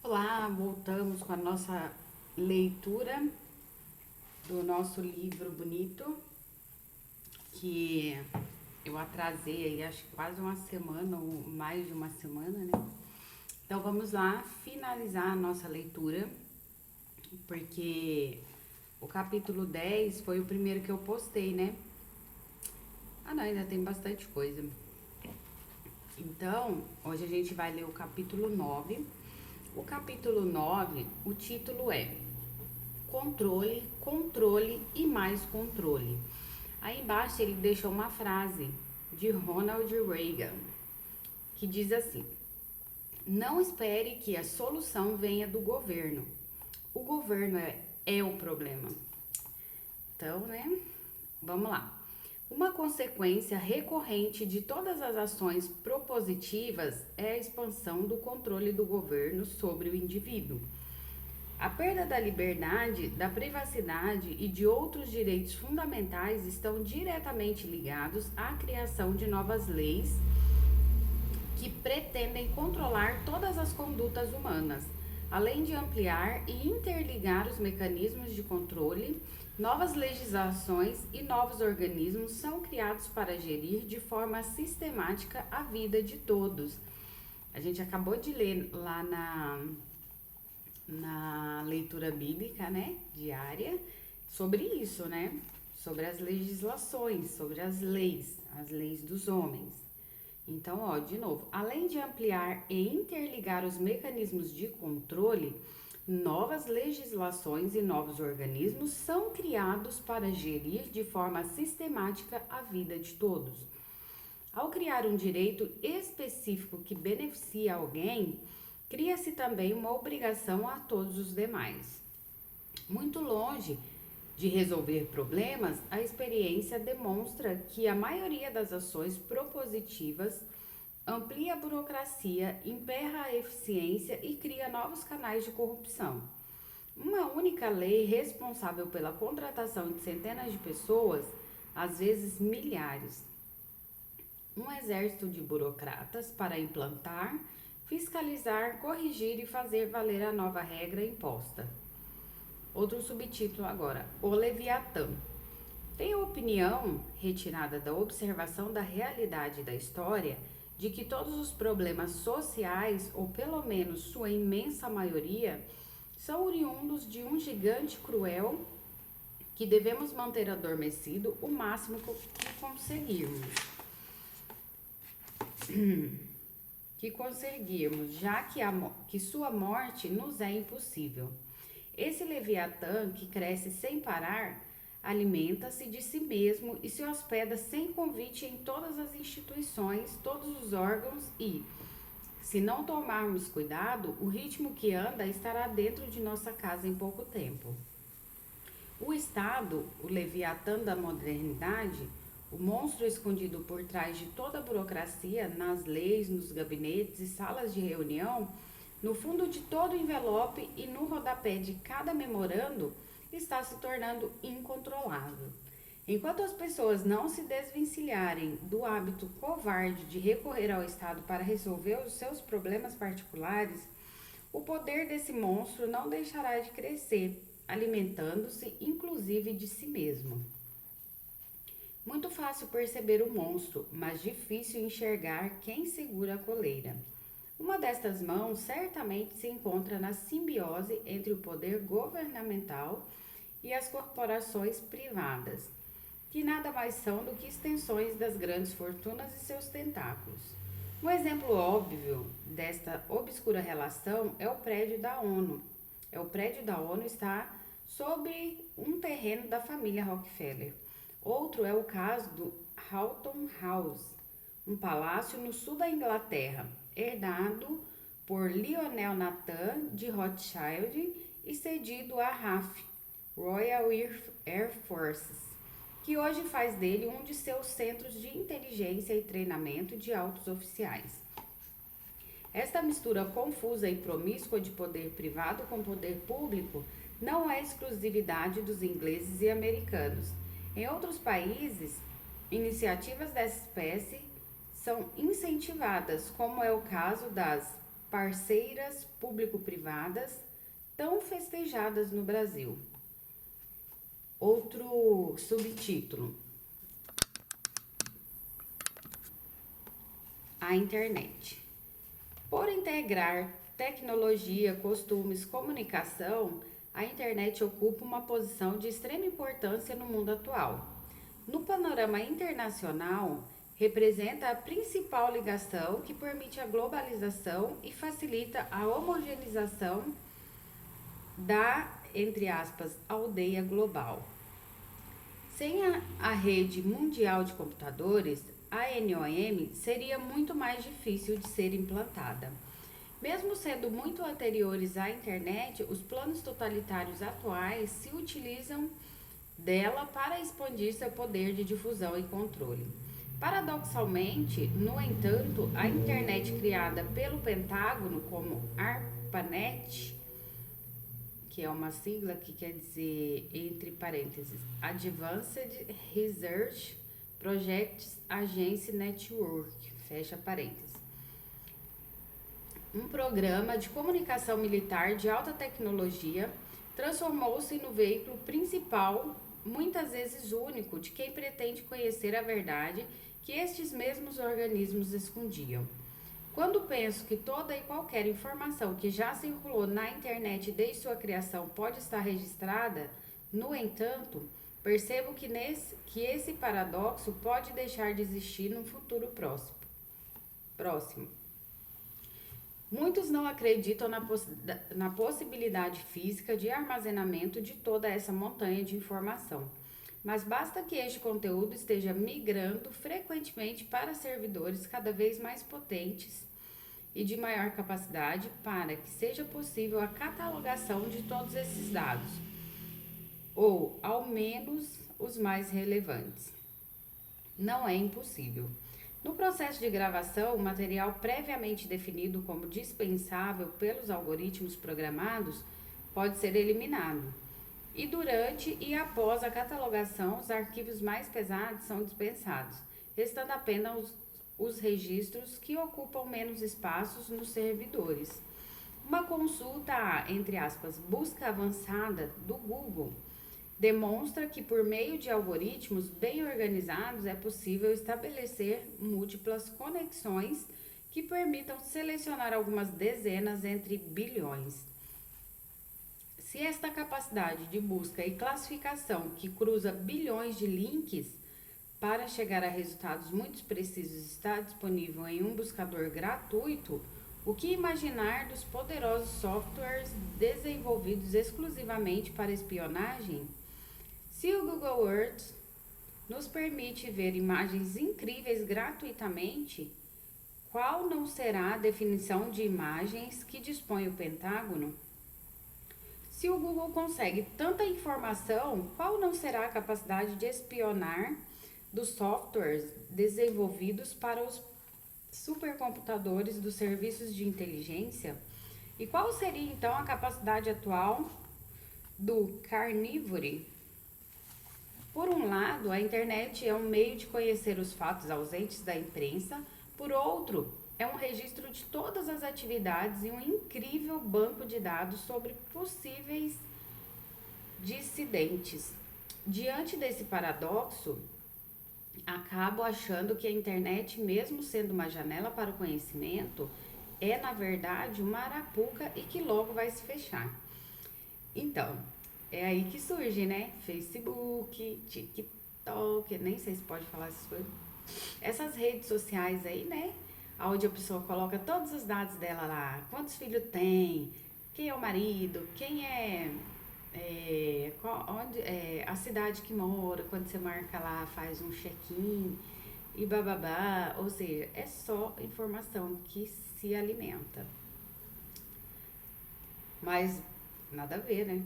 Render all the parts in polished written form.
Olá, voltamos com a nossa leitura do nosso livro bonito, que eu atrasei aí acho que quase uma semana ou mais de uma semana, né? Então vamos lá finalizar a nossa leitura, porque o capítulo 10 foi o primeiro que eu postei, né? Ah, não, ainda tem bastante coisa. Então, hoje a gente vai ler o capítulo 9. O capítulo 9, o título é Controle, controle e mais controle. Aí embaixo ele deixou uma frase de Ronald Reagan, que diz assim: não espere que a solução venha do governo. O governo é o problema. Então, né? Vamos lá. Uma consequência recorrente de todas as ações propositivas é a expansão do controle do governo sobre o indivíduo. A perda da liberdade, da privacidade e de outros direitos fundamentais estão diretamente ligados à criação de novas leis que pretendem controlar todas as condutas humanas. Além de ampliar e interligar os mecanismos de controle, novas legislações e novos organismos são criados para gerir de forma sistemática a vida de todos. A gente acabou de ler lá na leitura bíblica, né, diária, sobre isso, né, sobre as legislações, sobre as leis dos homens. Então, ó, de novo, além de ampliar e interligar os mecanismos de controle, novas legislações e novos organismos são criados para gerir de forma sistemática a vida de todos. Ao criar um direito específico que beneficia alguém, cria-se também uma obrigação a todos os demais. Muito longe de resolver problemas, a experiência demonstra que a maioria das ações propositivas amplia a burocracia, emperra a eficiência e cria novos canais de corrupção. Uma única lei responsável pela contratação de centenas de pessoas, às vezes milhares. Um exército de burocratas para implantar, fiscalizar, corrigir e fazer valer a nova regra imposta. Outro subtítulo agora, o Leviatã. Tem a opinião, retirada da observação da realidade da história, de que todos os problemas sociais, ou pelo menos sua imensa maioria, são oriundos de um gigante cruel que devemos manter adormecido o máximo que conseguirmos. Já que sua morte nos é impossível. Esse Leviatã, que cresce sem parar, alimenta-se de si mesmo e se hospeda sem convite em todas as instituições, todos os órgãos e, se não tomarmos cuidado, o ritmo que anda estará dentro de nossa casa em pouco tempo. O Estado, o Leviatã da modernidade, o monstro escondido por trás de toda a burocracia, nas leis, nos gabinetes e salas de reunião, no fundo de todo o envelope e no rodapé de cada memorando, está se tornando incontrolável. Enquanto as pessoas não se desvencilharem do hábito covarde de recorrer ao Estado para resolver os seus problemas particulares, o poder desse monstro não deixará de crescer, alimentando-se inclusive de si mesmo. Muito fácil perceber o monstro, mas difícil enxergar quem segura a coleira. Uma destas mãos certamente se encontra na simbiose entre o poder governamental e as corporações privadas, que nada mais são do que extensões das grandes fortunas e seus tentáculos. Um exemplo óbvio desta obscura relação é o prédio da ONU. O prédio da ONU está sobre um terreno da família Rockefeller. Outro é o caso do Houghton House, um palácio no sul da Inglaterra, herdado por Lionel Nathan de Rothschild e cedido à RAF, Royal Air Forces, que hoje faz dele um de seus centros de inteligência e treinamento de altos oficiais. Esta mistura confusa e promíscua de poder privado com poder público não é exclusividade dos ingleses e americanos. Em outros países, iniciativas dessa espécie são incentivadas, como é o caso das parceiras público-privadas tão festejadas no Brasil. Outro subtítulo: a internet. Por integrar tecnologia, costumes, comunicação, a internet ocupa uma posição de extrema importância no mundo atual. No panorama internacional, representa a principal ligação que permite a globalização e facilita a homogeneização da, entre aspas, aldeia global. Sem a rede mundial de computadores, a NOM seria muito mais difícil de ser implantada. Mesmo sendo muito anteriores à internet, os planos totalitários atuais se utilizam dela para expandir seu poder de difusão e controle. Paradoxalmente, no entanto, a internet criada pelo Pentágono como ARPANET, que é uma sigla que quer dizer, entre parênteses, Advanced Research Projects Agency Network, fecha parênteses, um programa de comunicação militar de alta tecnologia, transformou-se no veículo principal, muitas vezes único, de quem pretende conhecer a verdade que estes mesmos organismos escondiam. Quando penso que toda e qualquer informação que já circulou na internet desde sua criação pode estar registrada, no entanto, percebo que esse paradoxo pode deixar de existir no futuro próximo. Muitos não acreditam na possibilidade física de armazenamento de toda essa montanha de informação, mas basta que este conteúdo esteja migrando frequentemente para servidores cada vez mais potentes e de maior capacidade para que seja possível a catalogação de todos esses dados, ou ao menos os mais relevantes. Não é impossível. No processo de gravação, o material previamente definido como dispensável pelos algoritmos programados pode ser eliminado. E durante e após a catalogação, os arquivos mais pesados são dispensados, restando apenas os registros que ocupam menos espaços nos servidores. Uma consulta a, entre aspas, busca avançada do Google demonstra que por meio de algoritmos bem organizados é possível estabelecer múltiplas conexões que permitam selecionar algumas dezenas entre bilhões. Se esta capacidade de busca e classificação que cruza bilhões de links para chegar a resultados muito precisos está disponível em um buscador gratuito, o que imaginar dos poderosos softwares desenvolvidos exclusivamente para espionagem? Se o Google Earth nos permite ver imagens incríveis gratuitamente, qual não será a definição de imagens que dispõe o Pentágono? Se o Google consegue tanta informação, qual não será a capacidade de espionar dos softwares desenvolvidos para os supercomputadores dos serviços de inteligência? E qual seria então a capacidade atual do Carnivore? Por um lado, a internet é um meio de conhecer os fatos ausentes da imprensa, por outro, é um registro de todas as atividades e um incrível banco de dados sobre possíveis dissidentes. Diante desse paradoxo, acabo achando que a internet, mesmo sendo uma janela para o conhecimento, é na verdade uma arapuca e que logo vai se fechar. Então, é aí que surge, né? Facebook, TikTok, nem sei se pode falar essas coisas. Essas redes sociais aí, né? Onde a pessoa coloca todos os dados dela lá. Quantos filhos tem, quem é o marido, quem a cidade que mora, quando você marca lá, faz um check-in e bababá. Ou seja, é só informação que se alimenta. Mas nada a ver, né?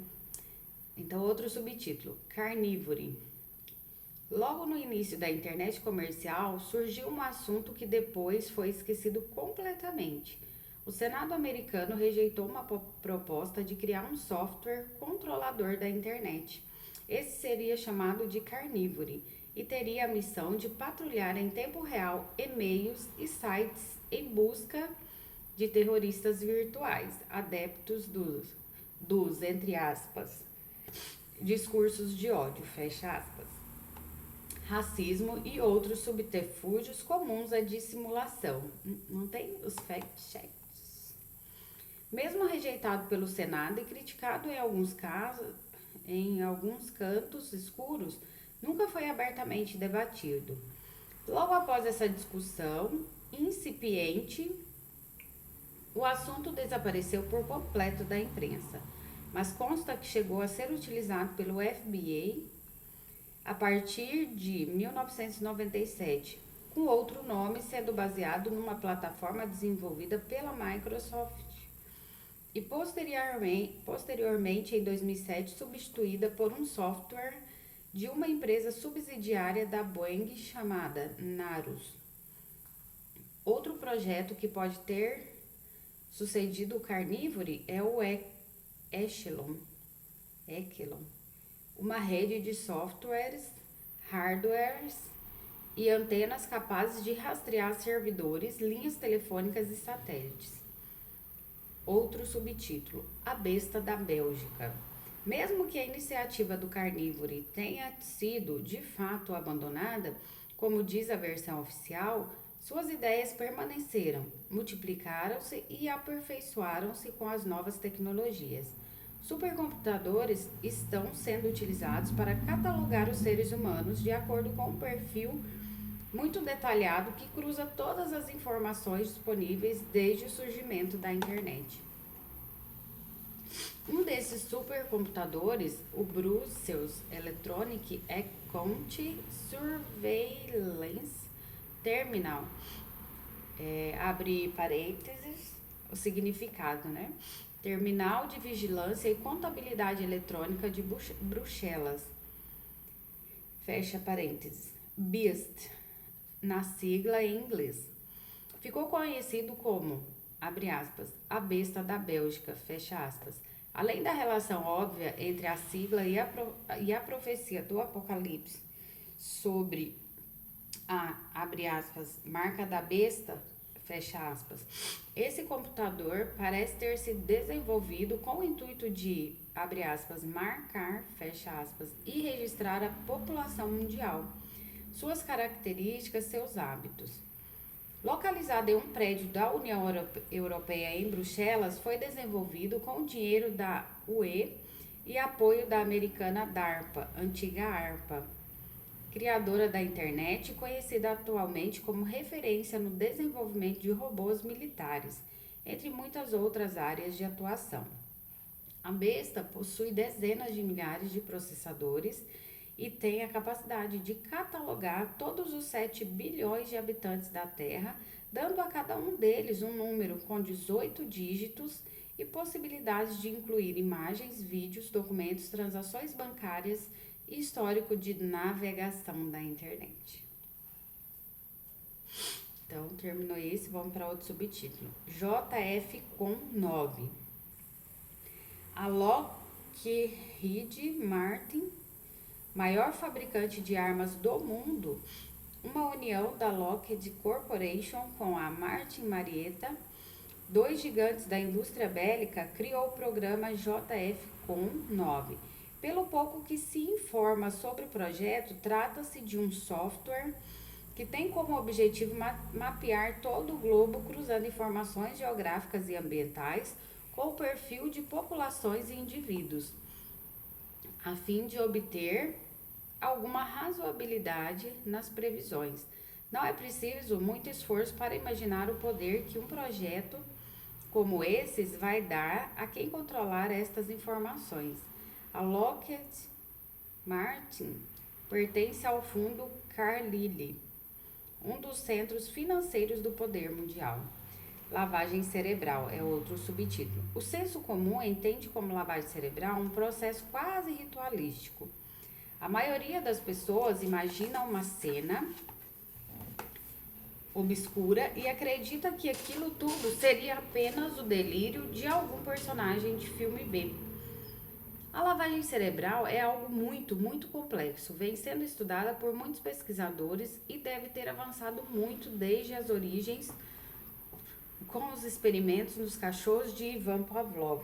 Então, outro subtítulo, Carnivore. Logo no início da internet comercial, surgiu um assunto que depois foi esquecido completamente. O Senado americano rejeitou uma proposta de criar um software controlador da internet. Esse seria chamado de Carnivore e teria a missão de patrulhar em tempo real e-mails e sites em busca de terroristas virtuais, adeptos entre aspas, discursos de ódio, fecha aspas, racismo e outros subterfúgios comuns à dissimulação. Não tem os fact-checks. Mesmo rejeitado pelo Senado e criticado em alguns casos, em alguns cantos escuros, nunca foi abertamente debatido. Logo após essa discussão incipiente, o assunto desapareceu por completo da imprensa, mas consta que chegou a ser utilizado pelo FBI a partir de 1997, com outro nome, sendo baseado numa plataforma desenvolvida pela Microsoft e posteriormente em 2007 substituída por um software de uma empresa subsidiária da Boeing chamada Narus. Outro projeto que pode ter sucedido o Carnivore é o Echelon, uma rede de softwares, hardwares e antenas capazes de rastrear servidores, linhas telefônicas e satélites. Outro subtítulo: A Besta da Bélgica. Mesmo que a iniciativa do Carnivore tenha sido de fato abandonada, como diz a versão oficial, suas ideias permaneceram, multiplicaram-se e aperfeiçoaram-se com as novas tecnologias. Supercomputadores estão sendo utilizados para catalogar os seres humanos de acordo com um perfil muito detalhado que cruza todas as informações disponíveis desde o surgimento da internet. Um desses supercomputadores, o Brussels Electronic Account Surveillance Terminal, abre parênteses, o significado, né? Terminal de Vigilância e Contabilidade Eletrônica de Bruxelas, fecha parênteses, BIST, na sigla em inglês. Ficou conhecido como, abre aspas, a besta da Bélgica, fecha aspas. Além da relação óbvia entre a sigla e a profecia do Apocalipse sobre a, abre aspas, marca da besta, fecha aspas, esse computador parece ter sido desenvolvido com o intuito de, abre aspas, marcar, fecha aspas, e registrar a população mundial, suas características, seus hábitos. Localizado em um prédio da União Europeia em Bruxelas, foi desenvolvido com o dinheiro da UE e apoio da americana DARPA, antiga ARPA, criadora da internet e conhecida atualmente como referência no desenvolvimento de robôs militares, entre muitas outras áreas de atuação. A besta possui dezenas de milhares de processadores e tem a capacidade de catalogar todos os 7 bilhões de habitantes da Terra, dando a cada um deles um número com 18 dígitos e possibilidades de incluir imagens, vídeos, documentos, transações bancárias e histórico de navegação da internet. Então, terminou esse, vamos para outro subtítulo. JF Com 9. A Lockheed Martin, maior fabricante de armas do mundo, uma união da Lockheed Corporation com a Martin Marietta, dois gigantes da indústria bélica, criou o programa JF-COM-9. Pelo pouco que se informa sobre o projeto, trata-se de um software que tem como objetivo mapear todo o globo cruzando informações geográficas e ambientais com o perfil de populações e indivíduos, a fim de obter alguma razoabilidade nas previsões. Não é preciso muito esforço para imaginar o poder que um projeto como esses vai dar a quem controlar estas informações. A Lockheed Martin pertence ao fundo Carlyle, um dos centros financeiros do poder mundial. Lavagem cerebral é outro subtítulo. O senso comum entende como lavagem cerebral um processo quase ritualístico. A maioria das pessoas imagina uma cena obscura e acredita que aquilo tudo seria apenas o delírio de algum personagem de filme B. A lavagem cerebral é algo muito complexo, vem sendo estudada por muitos pesquisadores e deve ter avançado muito desde as origens com os experimentos nos cachorros de Ivan Pavlov.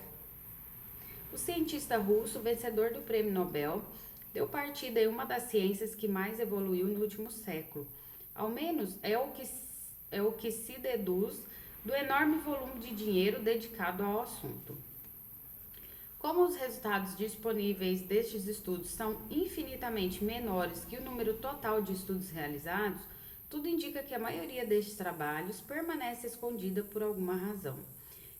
O cientista russo, vencedor do Prêmio Nobel, deu partida em uma das ciências que mais evoluiu no último século. Ao menos é o que se deduz do enorme volume de dinheiro dedicado ao assunto. Como os resultados disponíveis destes estudos são infinitamente menores que o número total de estudos realizados, tudo indica que a maioria destes trabalhos permanece escondida por alguma razão.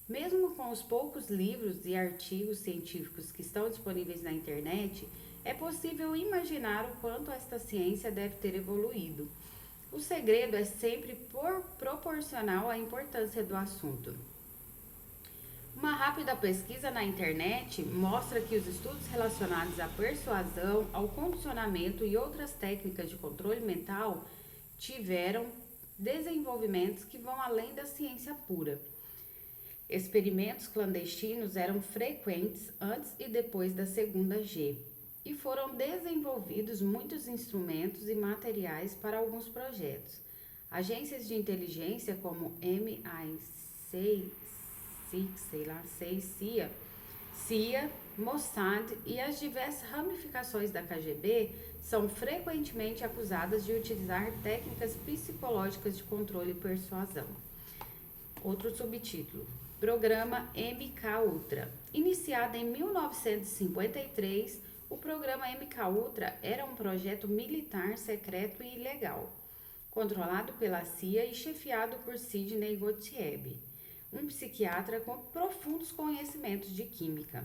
Mesmo com os poucos livros e artigos científicos que estão disponíveis na internet, é possível imaginar o quanto esta ciência deve ter evoluído. O segredo é sempre proporcional à importância do assunto. Uma rápida pesquisa na internet mostra que os estudos relacionados à persuasão, ao condicionamento e outras técnicas de controle mental tiveram desenvolvimentos que vão além da ciência pura. Experimentos clandestinos eram frequentes antes e depois da Segunda G, e foram desenvolvidos muitos instrumentos e materiais para alguns projetos. Agências de inteligência como MI6, CIA, Mossad e as diversas ramificações da KGB são frequentemente acusadas de utilizar técnicas psicológicas de controle e persuasão. Outro subtítulo: Programa MK-Ultra. Iniciado em 1953, o programa MK-Ultra era um projeto militar secreto e ilegal, controlado pela CIA e chefiado por Sidney Gottlieb, um psiquiatra com profundos conhecimentos de química.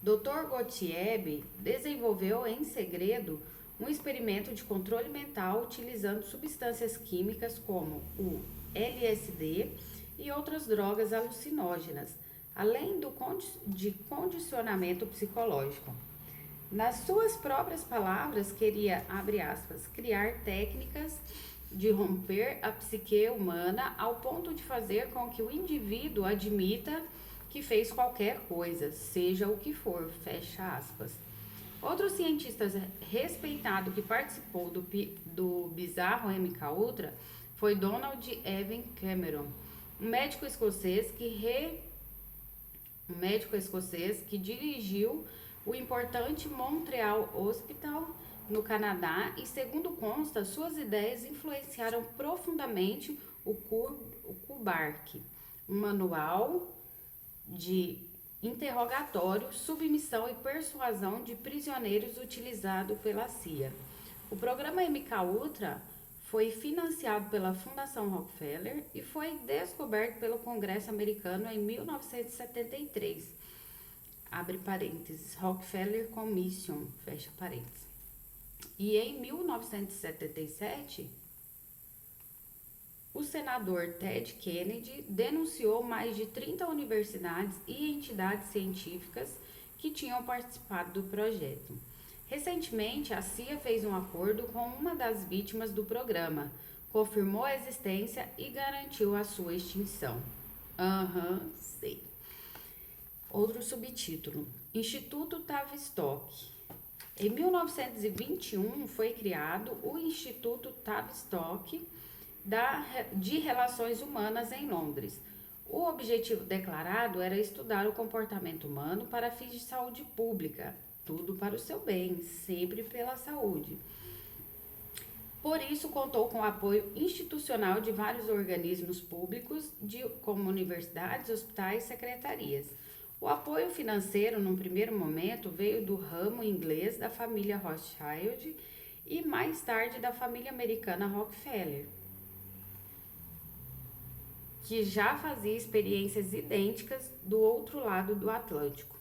Dr. Gottlieb desenvolveu em segredo um experimento de controle mental utilizando substâncias químicas como o LSD e outras drogas alucinógenas, além de condicionamento psicológico. Nas suas próprias palavras, queria, abre aspas, criar técnicas de romper a psique humana ao ponto de fazer com que o indivíduo admita que fez qualquer coisa, seja o que for, fecha aspas. Outro cientista respeitado que participou do bizarro MK-Ultra foi Donald Evan Cameron, um médico escocês que dirigiu o importante Montreal Hospital no Canadá e, segundo consta, suas ideias influenciaram profundamente o Kubark, um manual de interrogatório, submissão e persuasão de prisioneiros utilizado pela CIA. O programa MK-Ultra foi financiado pela Fundação Rockefeller e foi descoberto pelo Congresso americano em 1973. Abre parênteses, Rockefeller Commission, fecha parênteses. E em 1977, o senador Ted Kennedy denunciou mais de 30 universidades e entidades científicas que tinham participado do projeto. Recentemente, a CIA fez um acordo com uma das vítimas do programa, confirmou a existência e garantiu a sua extinção. Sei. Outro subtítulo: Instituto Tavistock. Em 1921 foi criado o Instituto Tavistock de Relações Humanas em Londres. O objetivo declarado era estudar o comportamento humano para fins de saúde pública, tudo para o seu bem, sempre pela saúde. Por isso, contou com o apoio institucional de vários organismos públicos, como universidades, hospitais e secretarias. O apoio financeiro, num primeiro momento, veio do ramo inglês da família Rothschild e, mais tarde, da família americana Rockefeller, que já fazia experiências idênticas do outro lado do Atlântico.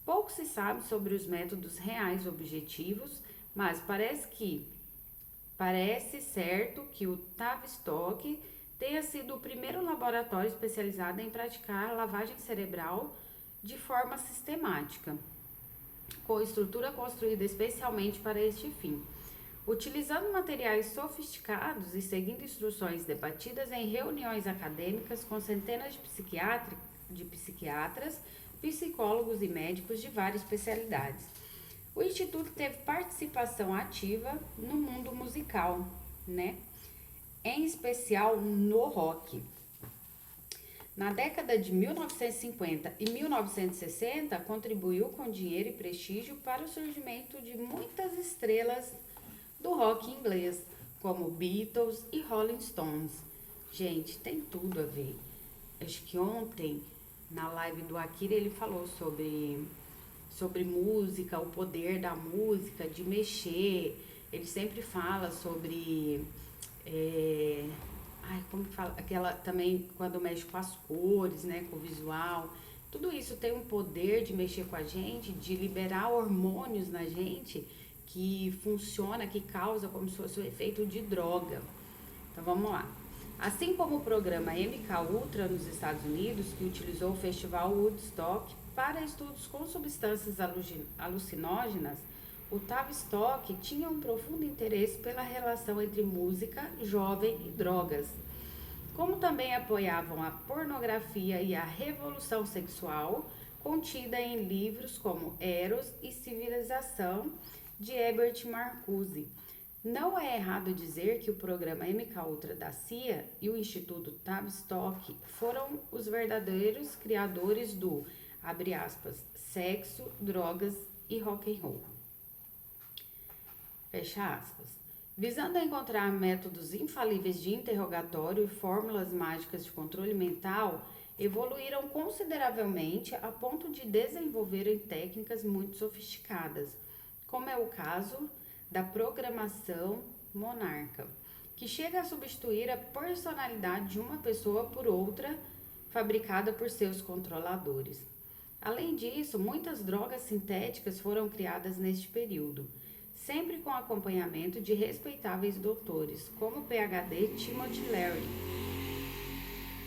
Pouco se sabe sobre os métodos reais objetivos, mas parece certo que o Tavistock tenha sido o primeiro laboratório especializado em praticar lavagem cerebral de forma sistemática, com estrutura construída especialmente para este fim. Utilizando materiais sofisticados e seguindo instruções debatidas em reuniões acadêmicas com centenas de psiquiatras, psicólogos e médicos de várias especialidades. O Instituto teve participação ativa no mundo musical, em especial no rock. Na década de 1950 e 1960, contribuiu com dinheiro e prestígio para o surgimento de muitas estrelas do rock inglês, como Beatles e Rolling Stones. Gente, tem tudo a ver. Acho que ontem, na live do Akira, ele falou sobre música, o poder da música, de mexer. Ele sempre fala sobre. é, Como que fala? Aquela também quando mexe com as cores, né? Com o visual. Tudo isso tem um poder de mexer com a gente, de liberar hormônios na gente que funciona, que causa como se fosse o efeito de droga. Então vamos lá. Assim como o programa MK Ultra nos Estados Unidos, que utilizou o festival Woodstock para estudos com substâncias alucinógenas, o Tavistock tinha um profundo interesse pela relação entre música, jovem e drogas. Como também apoiavam a pornografia e a revolução sexual, contida em livros como Eros e Civilização, de Herbert Marcuse. Não é errado dizer que o programa MKUltra da CIA e o Instituto Tavistock foram os verdadeiros criadores do, abre aspas, sexo, drogas e rock and roll. Fecha aspas. Visando encontrar métodos infalíveis de interrogatório e fórmulas mágicas de controle mental, evoluíram consideravelmente a ponto de desenvolverem técnicas muito sofisticadas, como é o caso da programação monarca, que chega a substituir a personalidade de uma pessoa por outra, fabricada por seus controladores. Além disso, muitas drogas sintéticas foram criadas neste período, sempre com acompanhamento de respeitáveis doutores, como o PhD Timothy Leary,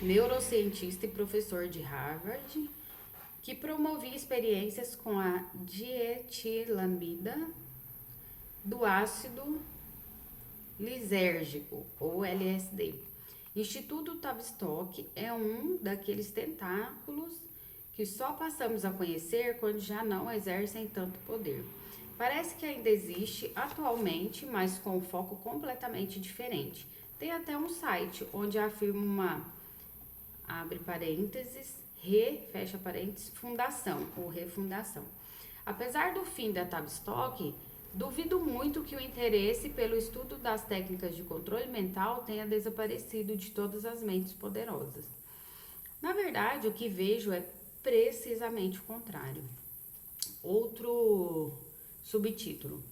neurocientista e professor de Harvard, que promovia experiências com a dietilamida do ácido lisérgico, ou LSD. Instituto Tavistock é um daqueles tentáculos que só passamos a conhecer quando já não exercem tanto poder. Parece que ainda existe atualmente, mas com um foco completamente diferente. Tem até um site onde afirma uma, abre parênteses, fecha parênteses, fundação, ou refundação. Apesar do fim da Tavistock, duvido muito que o interesse pelo estudo das técnicas de controle mental tenha desaparecido de todas as mentes poderosas. Na verdade, o que vejo é precisamente o contrário. Outro subtítulo: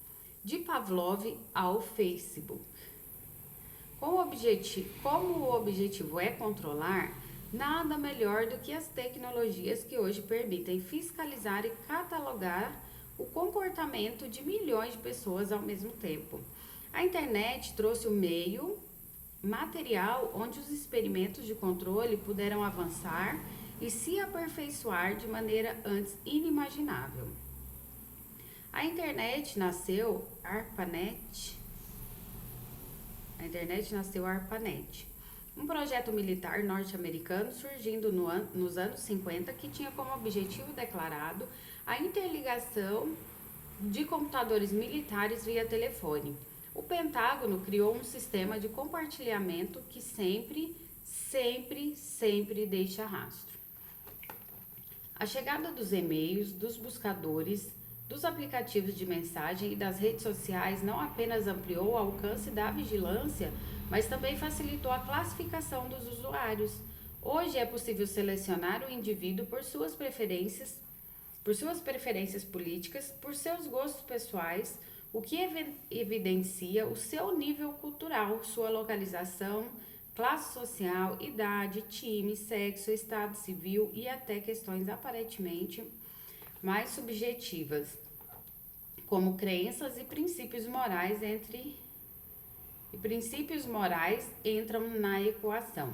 de Pavlov ao Facebook. Como o objetivo é controlar, nada melhor do que as tecnologias que hoje permitem fiscalizar e catalogar o comportamento de milhões de pessoas ao mesmo tempo. A internet trouxe o meio material onde os experimentos de controle puderam avançar e se aperfeiçoar de maneira antes inimaginável. A internet nasceu ARPANET, um projeto militar norte-americano surgindo nos anos 50 que tinha como objetivo declarado a interligação de computadores militares via telefone. O Pentágono criou um sistema de compartilhamento que sempre deixa rastro. A chegada dos e-mails, dos buscadores, dos aplicativos de mensagem e das redes sociais não apenas ampliou o alcance da vigilância, mas também facilitou a classificação dos usuários. Hoje é possível selecionar o indivíduo por suas preferências políticas, por seus gostos pessoais, o que evidencia o seu nível cultural, sua localização, classe social, idade, time, sexo, estado civil e até questões aparentemente mais subjetivas, como crenças e princípios morais entram na equação.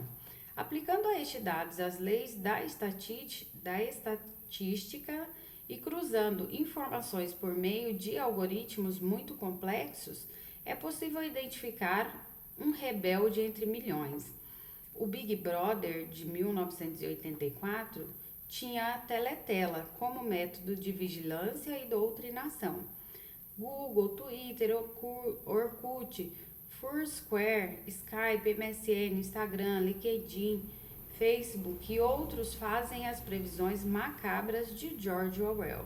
Aplicando a estes dados as leis da estatística e cruzando informações por meio de algoritmos muito complexos, é possível identificar um rebelde entre milhões. O Big Brother de 1984 tinha a teletela como método de vigilância e doutrinação. Google, Twitter, Orkut, Foursquare, Skype, MSN, Instagram, LinkedIn, Facebook e outros fazem as previsões macabras de George Orwell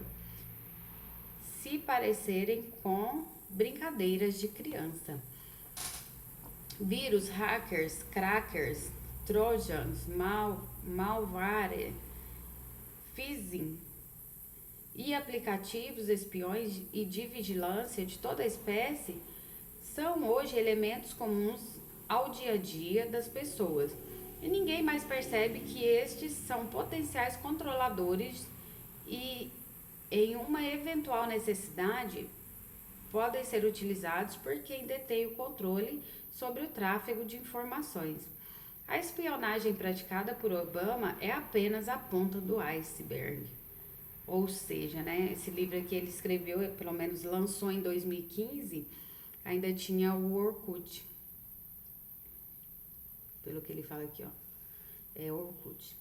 se parecerem com brincadeiras de criança. Vírus, hackers, crackers, trojans, malware, phishing e aplicativos espiões e de vigilância de toda espécie são hoje elementos comuns ao dia a dia das pessoas. E ninguém mais percebe que estes são potenciais controladores e, em uma eventual necessidade, podem ser utilizados por quem detém o controle sobre o tráfego de informações. A espionagem praticada por Obama é apenas a ponta do iceberg. Ou seja, né, esse livro que ele escreveu, pelo menos lançou em 2015, ainda tinha o Orkut. Pelo que ele fala aqui, ó. É Orkut.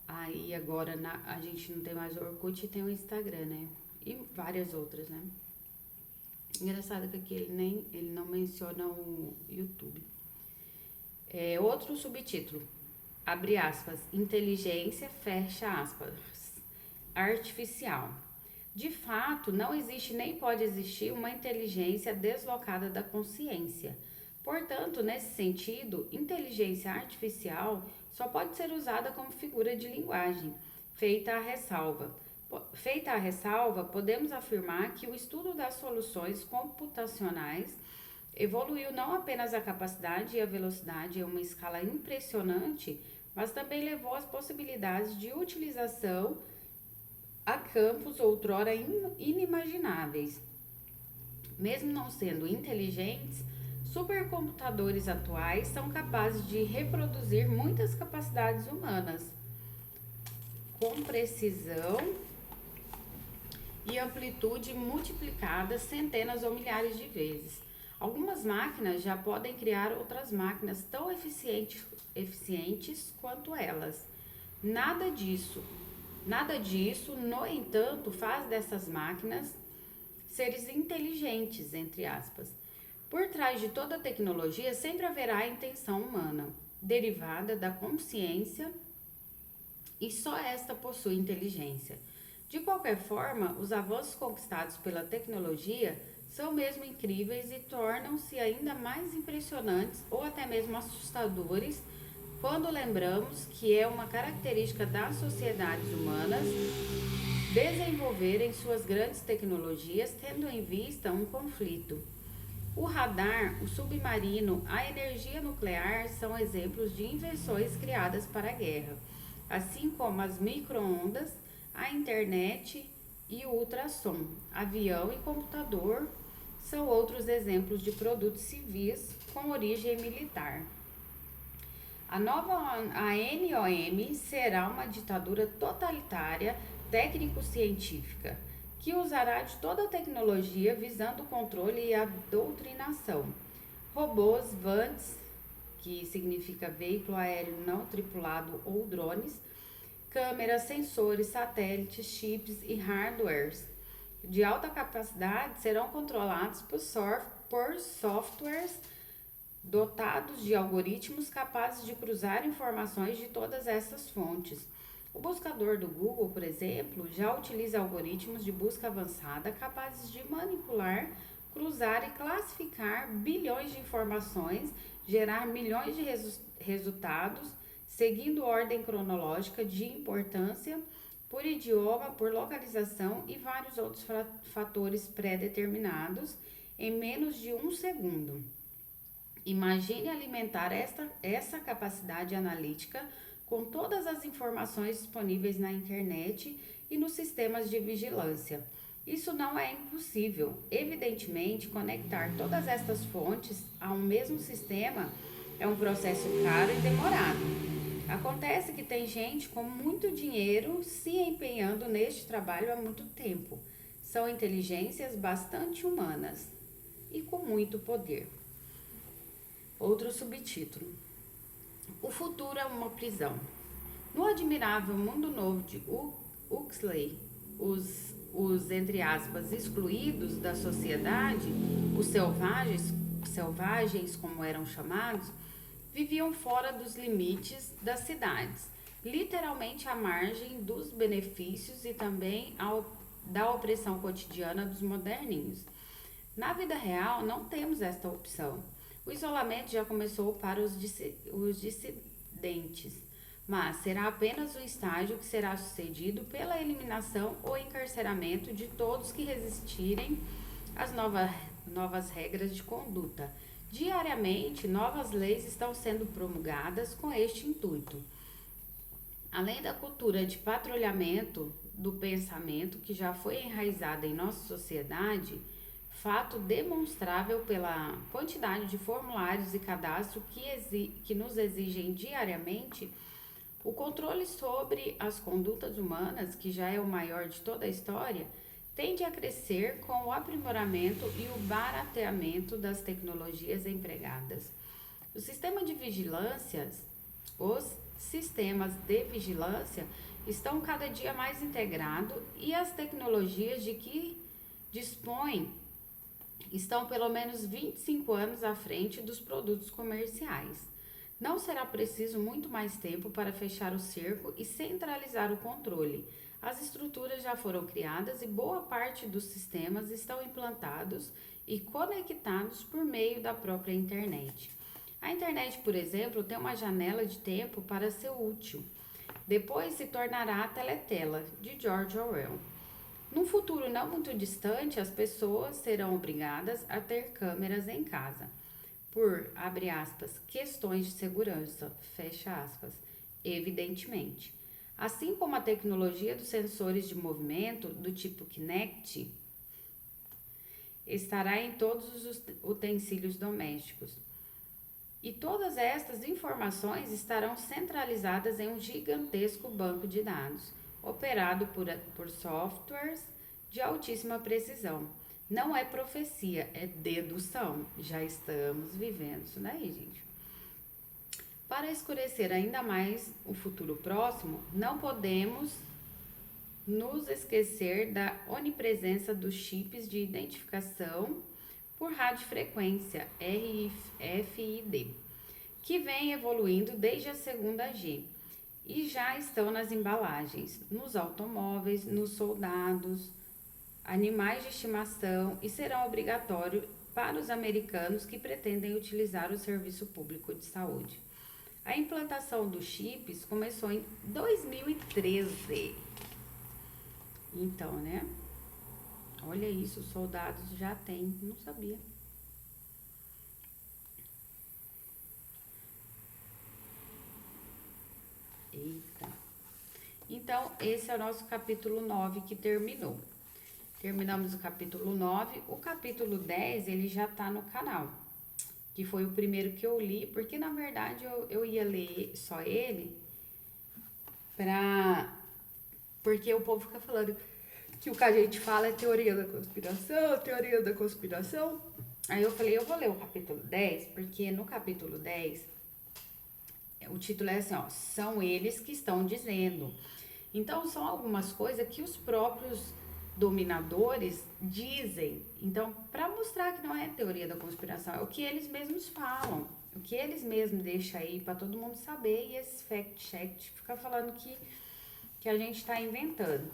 Aí agora a gente não tem mais o Orkut e tem o Instagram, né? E várias outras, né? Engraçado que aqui ele não menciona o YouTube. Outro subtítulo, abre aspas, inteligência, fecha aspas, artificial. De fato, não existe nem pode existir uma inteligência deslocada da consciência. Portanto, nesse sentido, inteligência artificial só pode ser usada como figura de linguagem, feita a ressalva. Feita a ressalva, podemos afirmar que o estudo das soluções computacionais evoluiu não apenas a capacidade e a velocidade em uma escala impressionante, mas também levou as possibilidades de utilização a campos outrora inimagináveis. Mesmo não sendo inteligentes, supercomputadores atuais são capazes de reproduzir muitas capacidades humanas com precisão e amplitude multiplicadas centenas ou milhares de vezes. Algumas máquinas já podem criar outras máquinas tão eficientes quanto elas. Nada disso, no entanto, faz dessas máquinas seres inteligentes, entre aspas. Por trás de toda tecnologia sempre haverá a intenção humana, derivada da consciência, e só esta possui inteligência. De qualquer forma, os avanços conquistados pela tecnologia são mesmo incríveis e tornam-se ainda mais impressionantes ou até mesmo assustadores quando lembramos que é uma característica das sociedades humanas desenvolverem suas grandes tecnologias tendo em vista um conflito. O radar, o submarino, a energia nuclear são exemplos de invenções criadas para a guerra, assim como as micro-ondas, a internet e o ultrassom, avião e computador são outros exemplos de produtos civis com origem militar. A NOM será uma ditadura totalitária técnico-científica, que usará de toda a tecnologia visando o controle e a doutrinação. Robôs, VANTs, que significa veículo aéreo não tripulado ou drones, câmeras, sensores, satélites, chips e hardwares de alta capacidade serão controlados por softwares dotados de algoritmos capazes de cruzar informações de todas essas fontes. O buscador do Google, por exemplo, já utiliza algoritmos de busca avançada capazes de manipular, cruzar e classificar bilhões de informações, gerar milhões de resultados, seguindo ordem cronológica de importância, por idioma, por localização e vários outros fatores pré-determinados em menos de um segundo. Imagine alimentar essa capacidade analítica com todas as informações disponíveis na internet e nos sistemas de vigilância. Isso não é impossível. Evidentemente, conectar todas estas fontes a um mesmo sistema é um processo caro e demorado. Acontece que tem gente com muito dinheiro se empenhando neste trabalho há muito tempo. São inteligências bastante humanas e com muito poder. Outro subtítulo. O futuro é uma prisão. No admirável mundo novo de Huxley, os entre aspas, excluídos da sociedade, os selvagens como eram chamados, viviam fora dos limites das cidades, literalmente à margem dos benefícios e também da opressão cotidiana dos moderninhos. Na vida real, não temos esta opção. O isolamento já começou para os dissidentes, mas será apenas um estágio que será sucedido pela eliminação ou encarceramento de todos que resistirem às novas regras de conduta. Diariamente, novas leis estão sendo promulgadas com este intuito. Além da cultura de patrulhamento do pensamento que já foi enraizada em nossa sociedade, fato demonstrável pela quantidade de formulários e cadastro que nos exigem diariamente, o controle sobre as condutas humanas, que já é o maior de toda a história, tende a crescer com o aprimoramento e o barateamento das tecnologias empregadas. Os sistemas de vigilância estão cada dia mais integrados e as tecnologias de que dispõem estão pelo menos 25 anos à frente dos produtos comerciais. Não será preciso muito mais tempo para fechar o cerco e centralizar o controle. As estruturas já foram criadas e boa parte dos sistemas estão implantados e conectados por meio da própria internet. A internet, por exemplo, tem uma janela de tempo para ser útil. Depois se tornará a teletela, de George Orwell. Num futuro não muito distante, as pessoas serão obrigadas a ter câmeras em casa, por, abre aspas, questões de segurança, fecha aspas, evidentemente. Assim como a tecnologia dos sensores de movimento, do tipo Kinect, estará em todos os utensílios domésticos. E todas estas informações estarão centralizadas em um gigantesco banco de dados, operado por softwares de altíssima precisão. Não é profecia, é dedução. Já estamos vivendo isso daí, gente. Para escurecer ainda mais o futuro próximo, não podemos nos esquecer da onipresença dos chips de identificação por radiofrequência, RFID, que vem evoluindo desde a segunda G e já estão nas embalagens, nos automóveis, nos soldados, animais de estimação e serão obrigatórios para os americanos que pretendem utilizar o serviço público de saúde. A implantação dos chips começou em 2013. Então, né? Olha isso, os soldados já têm, não sabia. Eita. Então, esse é o nosso capítulo 9 que terminou. Terminamos o capítulo 9. O capítulo 10, ele já tá no canal, que foi o primeiro que eu li, porque na verdade eu ia ler só ele, porque o povo fica falando que o que a gente fala é teoria da conspiração. Aí eu falei, eu vou ler o capítulo 10, porque no capítulo 10, o título é assim, ó, são eles que estão dizendo. Então, são algumas coisas que os próprios dominadores dizem. Então, para mostrar que não é teoria da conspiração, é o que eles mesmos falam, o que eles mesmos deixam aí para todo mundo saber, e esse fact-check fica falando que a gente está inventando.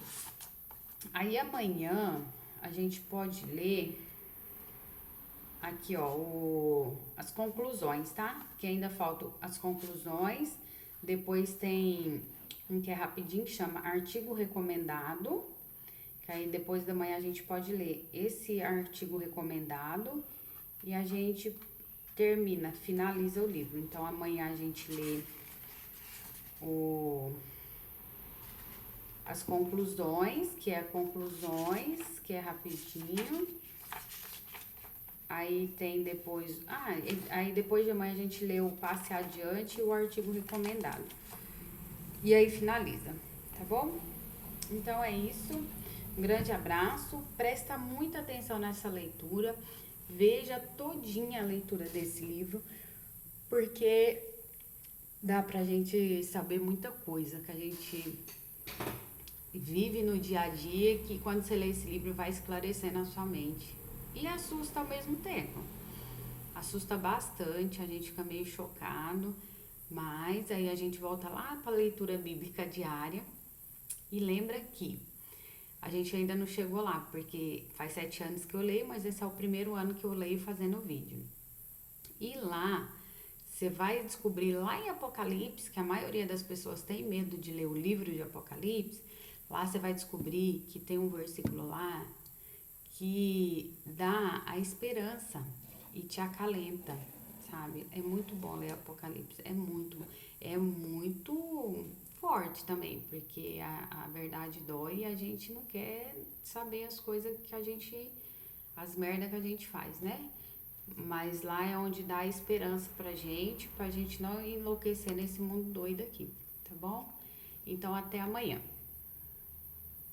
Aí amanhã a gente pode ler aqui, ó, as conclusões, tá? Que ainda faltam as conclusões. Depois tem um que é rapidinho, que chama artigo recomendado. Que aí depois da manhã a gente pode ler esse artigo recomendado e a gente finaliza o livro. Então amanhã a gente lê as conclusões, que é rapidinho. Aí tem depois, aí depois de amanhã a gente lê o passe adiante e o artigo recomendado. E aí finaliza, tá bom? Então é isso. Um grande abraço. Presta muita atenção nessa leitura. Veja todinha a leitura desse livro, porque dá pra gente saber muita coisa que a gente vive no dia a dia, que quando você lê esse livro vai esclarecendo a sua mente. E assusta ao mesmo tempo. assusta bastante, a gente fica meio chocado, mas aí a gente volta lá para a leitura bíblica diária e lembra que a gente ainda não chegou lá, porque faz 7 anos que eu leio, mas esse é o primeiro ano que eu leio fazendo vídeo. E lá, você vai descobrir lá em Apocalipse, que a maioria das pessoas tem medo de ler o livro de Apocalipse, lá você vai descobrir que tem um versículo lá que dá a esperança e te acalenta, sabe? É muito bom ler Apocalipse, é muito forte também, porque a verdade dói e a gente não quer saber as coisas que a gente, as merdas que a gente faz, né? Mas lá é onde dá esperança pra gente não enlouquecer nesse mundo doido aqui, tá bom? Então até amanhã.